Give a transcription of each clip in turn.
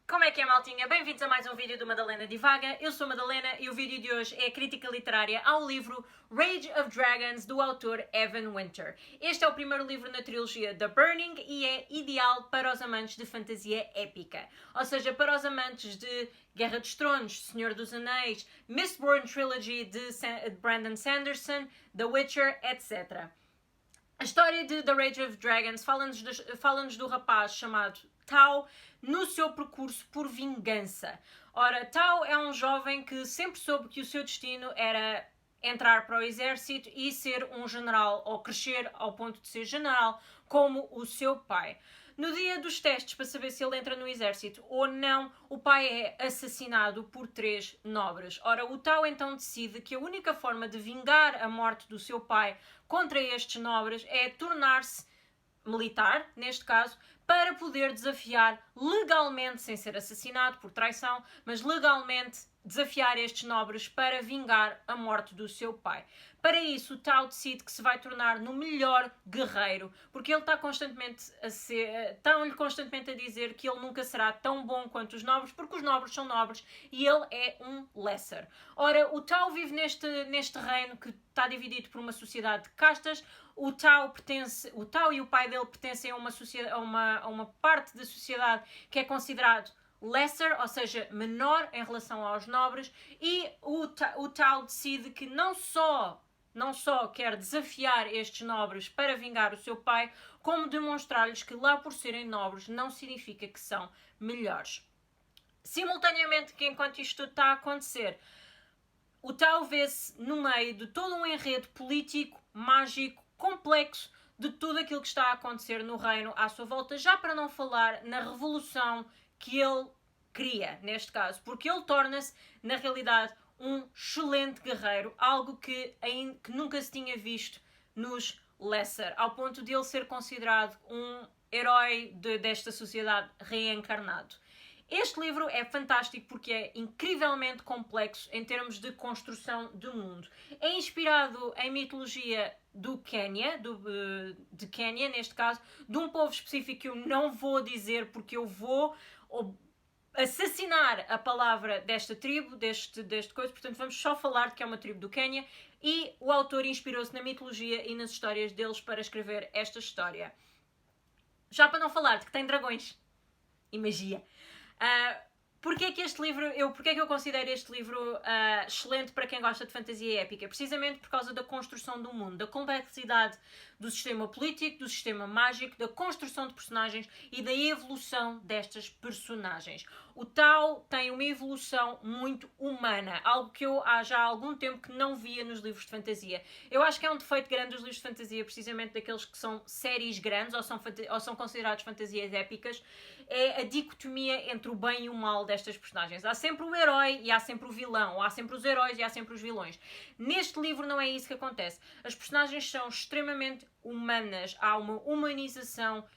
Como é que é, maltinha? Bem-vindos a mais um vídeo do Madalena Divaga. Eu sou a Madalena e o vídeo de hoje é a crítica literária ao livro Rage of Dragons, do autor Evan Winter. Este é o primeiro livro na trilogia The Burning e é ideal para os amantes de fantasia épica. Ou seja, para os amantes de Guerra dos Tronos, Senhor dos Anéis, Mistborn Trilogy de Brandon Sanderson, The Witcher, etc. A história de The Rage of Dragons fala-nos do rapaz chamado Tau no seu percurso por vingança. Ora, Tau é um jovem que sempre soube que o seu destino era entrar para o exército e ser um general, ou crescer ao ponto de ser general, como o seu pai. No dia dos testes para saber se ele entra no exército ou não, o pai é assassinado por 3 nobres. Ora, o Tau então decide que a única forma de vingar a morte do seu pai contra estes nobres é tornar-se militar, neste caso, para poder desafiar legalmente, sem ser assassinado por traição, mas legalmente desafiar estes nobres para vingar a morte do seu pai. Para isso, o Tau decide que se vai tornar no melhor guerreiro, porque ele está constantemente estão-lhe constantemente a dizer que ele nunca será tão bom quanto os nobres, porque os nobres são nobres e ele é um lesser. Ora, o Tau vive neste reino que está dividido por uma sociedade de castas. O Tau e o pai dele pertencem a uma parte da sociedade que é considerado lesser, ou seja, menor em relação aos nobres, e o Tau decide que não só quer desafiar estes nobres para vingar o seu pai, como demonstrar-lhes que lá por serem nobres não significa que são melhores. Simultaneamente, que enquanto isto está a acontecer, o Tau vê-se no meio de todo um enredo político, mágico, complexo, de tudo aquilo que está a acontecer no reino à sua volta, já para não falar na revolução que ele cria, neste caso, porque ele torna-se, na realidade, um excelente guerreiro, algo que nunca se tinha visto nos Lesser, ao ponto de ele ser considerado um herói desta sociedade reencarnado. Este livro é fantástico porque é incrivelmente complexo em termos de construção do mundo. É inspirado em mitologia do Quênia, de Quênia, neste caso, de um povo específico que eu não vou dizer porque eu vou assassinar a palavra desta tribo, deste coisa, portanto vamos só falar de que é uma tribo do Quênia, e o autor inspirou-se na mitologia e nas histórias deles para escrever esta história. Já para não falar de que tem dragões e magia. Porquê é que eu considero este livro excelente para quem gosta de fantasia épica? Precisamente por causa da construção do mundo, da complexidade do sistema político, do sistema mágico, da construção de personagens e da evolução destas personagens. O Tau tem uma evolução muito humana, algo que eu há já algum tempo que não via nos livros de fantasia. Eu acho que é um defeito grande dos livros de fantasia, precisamente daqueles que são séries grandes ou são considerados fantasias épicas, é a dicotomia entre o bem e o mal destas personagens. Há sempre o herói e há sempre o vilão, ou há sempre os heróis e há sempre os vilões. Neste livro não é isso que acontece. As personagens são extremamente humanas, há uma humanização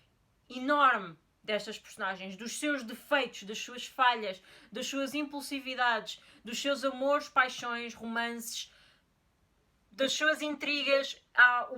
enorme destas personagens, dos seus defeitos, das suas falhas, das suas impulsividades, dos seus amores, paixões, romances, das suas intrigas. Há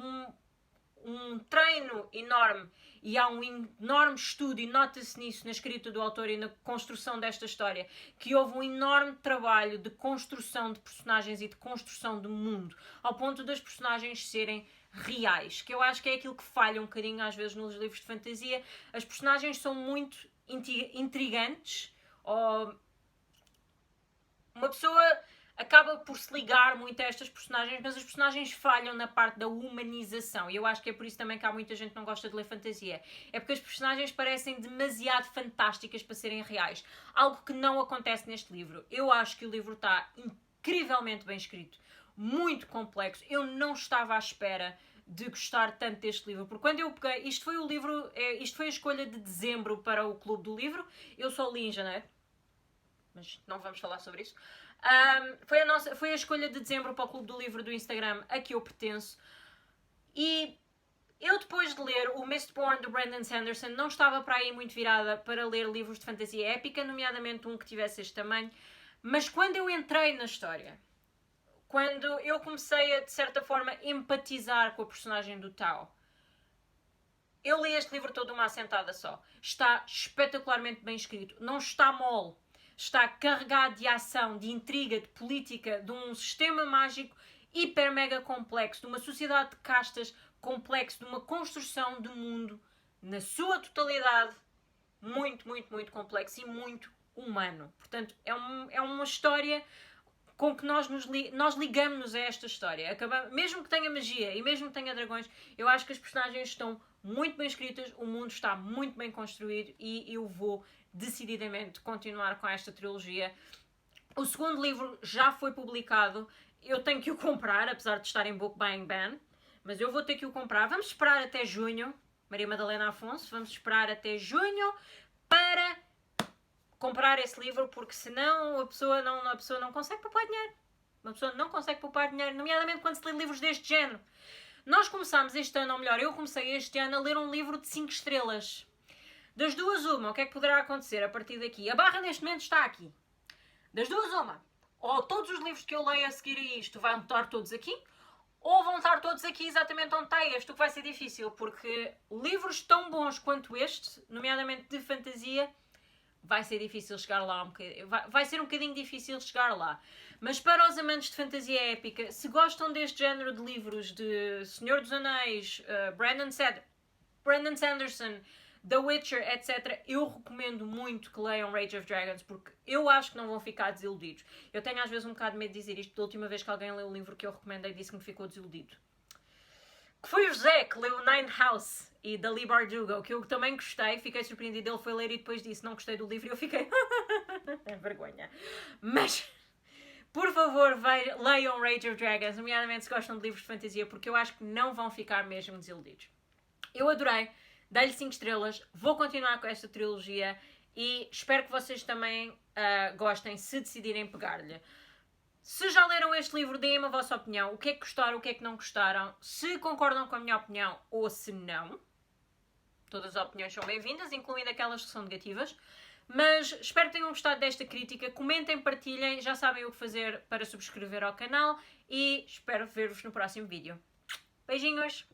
um treino enorme e há um enorme estudo, e nota-se nisso na escrita do autor e na construção desta história, que houve um enorme trabalho de construção de personagens e de construção de mundo, ao ponto das personagens serem reais, que eu acho que é aquilo que falha um bocadinho às vezes nos livros de fantasia. As personagens são muito intrigantes, ou uma pessoa acaba por se ligar muito a estas personagens, mas as personagens falham na parte da humanização, e eu acho que é por isso também que há muita gente que não gosta de ler fantasia. É porque as personagens parecem demasiado fantásticas para serem reais, algo que não acontece neste livro. Eu acho que o livro está incrivelmente bem escrito, muito complexo. Eu não estava à espera de gostar tanto deste livro, porque quando eu peguei, isto foi a escolha de dezembro para o Clube do Livro. Eu só li em janeiro, mas não vamos falar sobre isso. Foi a escolha de dezembro para o Clube do Livro do Instagram a que eu pertenço, e eu, depois de ler o Mistborn do Brandon Sanderson, não estava para aí muito virada para ler livros de fantasia épica, nomeadamente um que tivesse este tamanho, mas quando eu entrei na história, quando eu comecei a, de certa forma, empatizar com a personagem do Tau, Eu li este livro todo de uma assentada só. Está espetacularmente bem escrito. Não está mole. Está carregado de ação, de intriga, de política, de um sistema mágico hiper mega complexo, de uma sociedade de castas complexo, de uma construção de mundo na sua totalidade muito, muito, muito complexo e muito humano. Portanto, é uma história com que nós ligamos a esta história. Mesmo que tenha magia e mesmo que tenha dragões, eu acho que as personagens estão muito bem escritas, o mundo está muito bem construído e eu vou decididamente continuar com esta trilogia. O segundo livro já foi publicado, eu tenho que o comprar, apesar de estar em Book Buying Ban, mas eu vou ter que o comprar. Vamos esperar até junho, Maria Madalena Afonso, vamos esperar até junho para comprar esse livro, porque senão a pessoa não consegue poupar dinheiro. Uma pessoa não consegue poupar dinheiro, nomeadamente quando se lê livros deste género. Nós começámos este ano, ou melhor, eu comecei este ano a ler um livro de 5 estrelas. Das duas, uma, o que é que poderá acontecer a partir daqui? A barra neste momento está aqui. Das duas, uma. Ou todos os livros que eu leio a seguir a isto vão estar todos aqui, ou vão estar todos aqui exatamente onde está este, o que vai ser difícil, porque livros tão bons quanto este, nomeadamente de fantasia, vai ser difícil chegar lá, vai ser um bocadinho difícil chegar lá. Mas para os amantes de fantasia épica, se gostam deste género de livros de Senhor dos Anéis, Brandon Sanderson, The Witcher, etc., eu recomendo muito que leiam Rage of Dragons, porque eu acho que não vão ficar desiludidos. Eu tenho às vezes um bocado de medo de dizer isto, da última vez que alguém leu o livro que eu recomendei disse que me ficou desiludido. Que foi o José que leu Nine House e da Leigh Bardugo, que eu também gostei, fiquei surpreendido, ele foi ler e depois disse não gostei do livro e eu fiquei é vergonha. Mas, por favor, leiam Rage of Dragons, nomeadamente se gostam de livros de fantasia, porque eu acho que não vão ficar mesmo desiludidos. Eu adorei, dei-lhe 5 estrelas, vou continuar com esta trilogia e espero que vocês também gostem, se decidirem pegar-lhe. Se já leram este livro, deem-me a vossa opinião. O que é que gostaram, o que é que não gostaram. Se concordam com a minha opinião ou se não. Todas as opiniões são bem-vindas, incluindo aquelas que são negativas. Mas espero que tenham gostado desta crítica. Comentem, partilhem. Já sabem o que fazer para subscrever ao canal. E espero ver-vos no próximo vídeo. Beijinhos!